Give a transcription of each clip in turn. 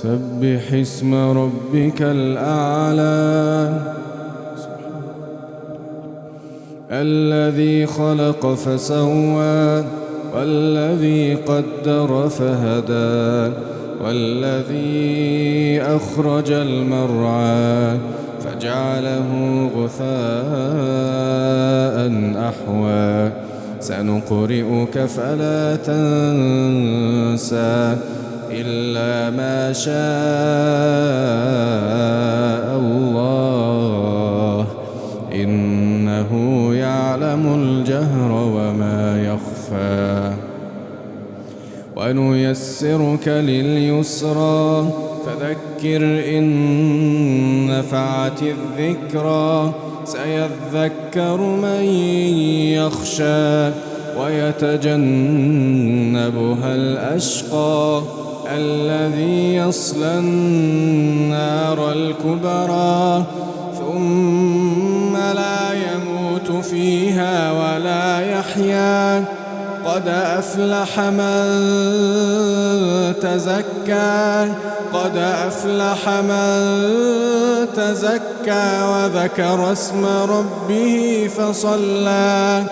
سبح اسم ربك الأعلى الذي خلق فسوى والذي قدر فهدى والذي أخرج المرعى فجعله غثاء أحوى سنقرئك فلا تنسى إلا ما شاء الله إنه يعلم الجهر وما يخفى ونيسرك لليسرى فذكر إن نفعت الذكرى سيذكر من يخشى ويتجنبها الأشقى الذي يصلى النار الكبرى ثم لا يموت فيها ولا يحيا قد أفلح من تزكى قد أفلح من تزكى وذكر اسم ربه فصلى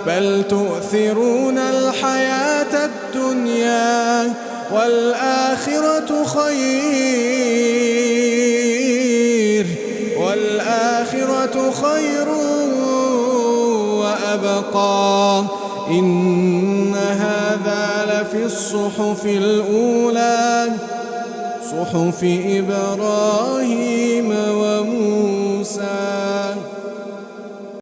بل تؤثرون الحياة الدنيا والآخرة خير وأبقى إن هذا لفي الصحف الأولى صحف إبراهيم وموسى.